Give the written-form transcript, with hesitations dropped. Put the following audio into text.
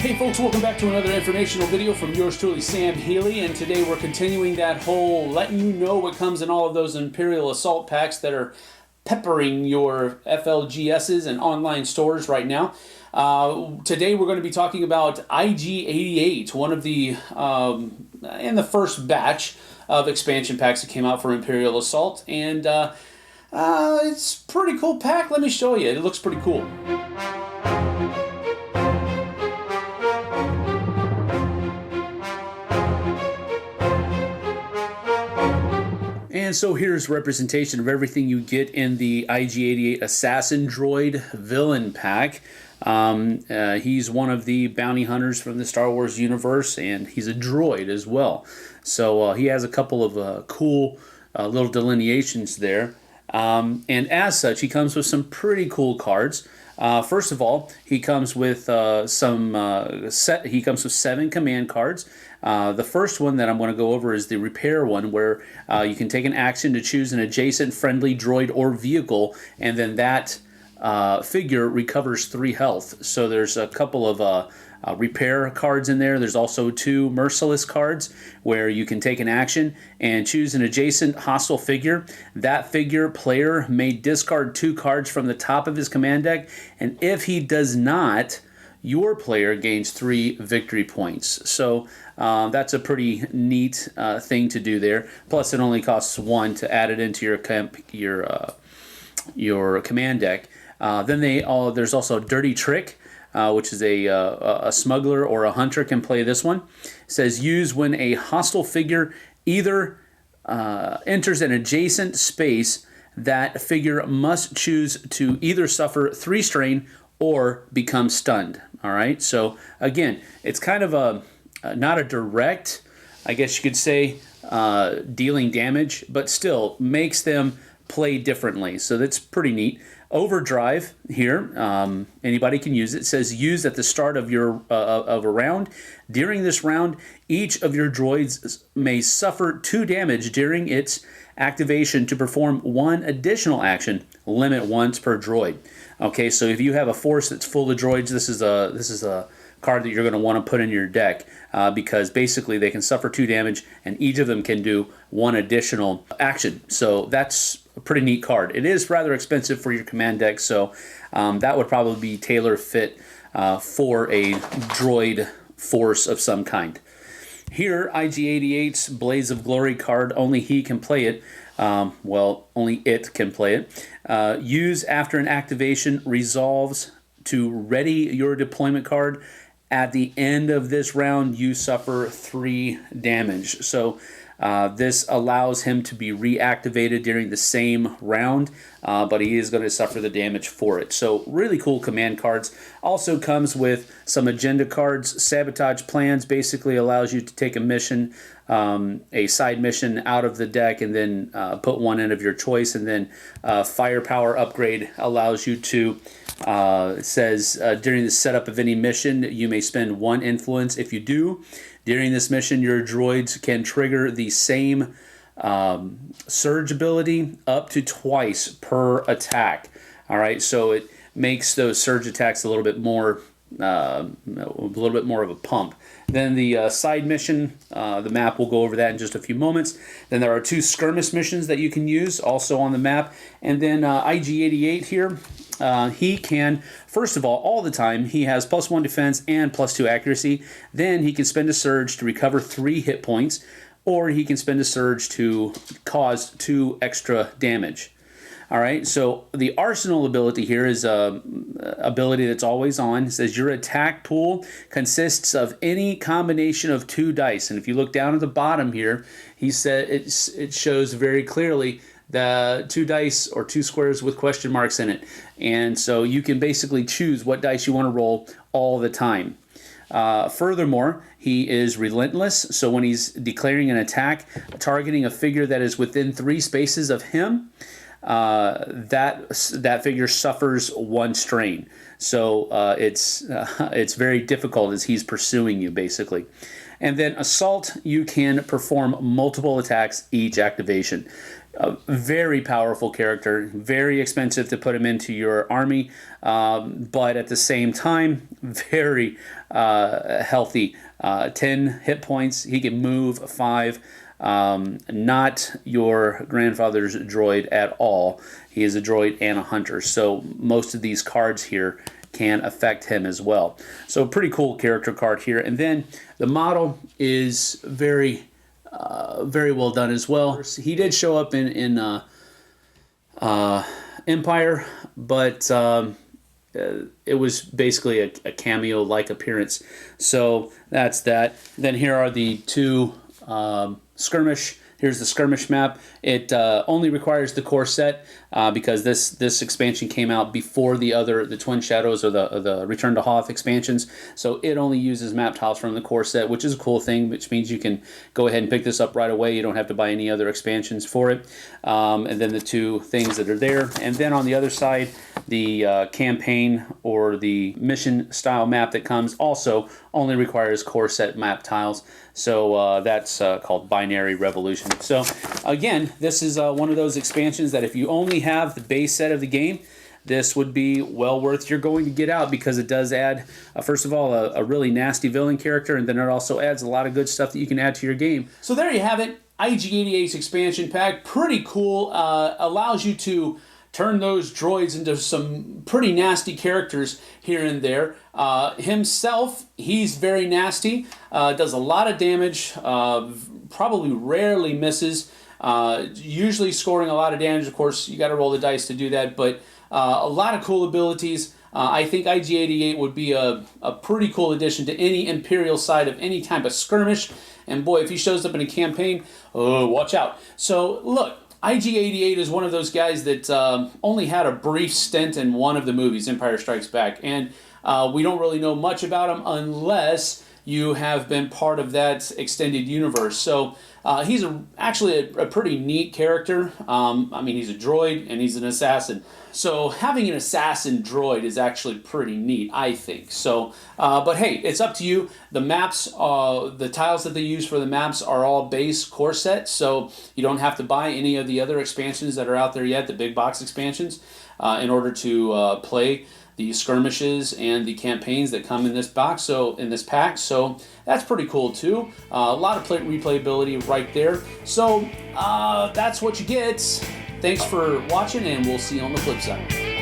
Hey folks, welcome back to another informational video from yours truly, Sam Healey, and today we're continuing that whole letting you know what comes in all of those Imperial Assault packs that are peppering your FLGSs and online stores right now. Today we're going to be talking about IG-88, one of the, in the first batch of expansion packs that came out for Imperial Assault, and it's a pretty cool pack. Let me show you. It looks pretty cool. And so here's representation of everything you get in the IG-88 Assassin Droid Villain Pack. He's one of the bounty hunters from the Star Wars universe, and he's a droid as well. So he has a couple of cool little delineations there. And as such, he comes with some pretty cool cards. First of all, he comes with he comes with 7 command cards. The first one that I'm going to go over is the repair one, where you can take an action to choose an adjacent friendly droid or vehicle, and then that figure recovers 3 health. So there's a couple of repair cards in there. There's also 2 merciless cards where you can take an action and choose an adjacent hostile figure. That figure player may discard 2 cards from the top of his command deck, and if he does not, your player gains 3 victory points. So that's a pretty neat thing to do there. Plus, it only costs 1 to add it into your command deck. Then there's also a Dirty Trick, which is a smuggler or a hunter can play this one. It says use when a hostile figure either enters an adjacent space. That figure must choose to either suffer 3 strain or become stunned. All right, so again, it's kind of a not a direct, I guess you could say, dealing damage, but still makes them play differently. So that's pretty neat. Overdrive here, anybody can use it. It says use at the start of your of a round. During this round, each of your droids may suffer 2 damage during its activation to perform 1 additional action. Limit once per droid. Okay, so if you have a force that's full of droids, this is a card that you're going to want to put in your deck because basically they can suffer 2 damage and each of them can do 1 additional action. So that's a pretty neat card. It is rather expensive for your command deck, so that would probably be tailor fit for a droid force of some kind. Here, IG-88's Blaze of Glory card, only he can play it. Well, only it can play it. Use after an activation resolves to ready your deployment card. At the end of this round, you suffer 3 damage. So this allows him to be reactivated during the same round, but he is going to suffer the damage for it. So really cool command cards. Also comes with some agenda cards. Sabotage Plans basically allows you to take a mission, a side mission out of the deck and then put one in of your choice, and then Firepower Upgrade allows you to it says during the setup of any mission you may spend 1 influence. If you do, during this mission your droids can trigger the same surge ability up to twice per attack. All right, so it makes those surge attacks a little bit more of a pump. Then the side mission, the map, will go over that in just a few moments. Then there are 2 skirmish missions that you can use also on the map. And then IG-88 here, he can, first of all the time, he has +1 defense and +2 accuracy. Then he can spend a surge to recover 3 hit points, or he can spend a surge to cause 2 extra damage. All right, so the Arsenal ability here is a ability that's always on. It says your attack pool consists of any combination of 2 dice. And if you look down at the bottom here, he said it shows very clearly the 2 dice or 2 squares with question marks in it. And so you can basically choose what dice you want to roll all the time. Furthermore, he is relentless, so when he's declaring an attack targeting a figure that is within 3 spaces of him, that figure suffers 1 strain. So it's very difficult as he's pursuing you, basically. And then Assault, you can perform multiple attacks each activation. a very powerful character, very expensive to put him into your army, but at the same time, very healthy. 10 hit points. He can move 5. Not your grandfather's droid at all. He is a droid and a hunter, so most of these cards here can affect him as well. So pretty cool character card here. And then the model is very well done as well. He did show up in Empire, but it was basically a cameo-like appearance. So that's that. Then here are the 2 skirmish. Here's the skirmish map. It only requires the core set because this expansion came out before the Twin Shadows or the Return to Hoth expansions. So it only uses map tiles from the core set, which is a cool thing, which means you can go ahead and pick this up right away. You don't have to buy any other expansions for it. And then the 2 things that are there. And then on the other side, the campaign or the mission style map that comes also only requires core set map tiles. So that's called Binary Revolution. So again, this is one of those expansions that if you only have the base set of the game, this would be well worth your going to get out, because it does add, first of all, a really nasty villain character, and then it also adds a lot of good stuff that you can add to your game. So there you have it, IG-88's expansion pack. Pretty cool. Allows you to turn those droids into some pretty nasty characters here and there. Himself, he's very nasty, does a lot of damage, probably rarely misses, usually scoring a lot of damage. Of course, you got to roll the dice to do that, but a lot of cool abilities. I think IG-88 would be a pretty cool addition to any Imperial side of any type of skirmish. And boy, if he shows up in a campaign, oh, watch out. So look, IG-88 is one of those guys that only had a brief stint in one of the movies, Empire Strikes Back, and we don't really know much about him unless you have been part of that extended universe. So he's actually a pretty neat character. I mean, he's a droid and he's an assassin. So having an assassin droid is actually pretty neat, I think. So, but hey, it's up to you. The maps, the tiles that they use for the maps are all base core set, so you don't have to buy any of the other expansions that are out there yet, the big box expansions, in order to play the skirmishes and the campaigns that come in this box, so in this pack. So that's pretty cool too. A lot of replayability right there. So that's what you get. Thanks for watching, and we'll see you on the flip side.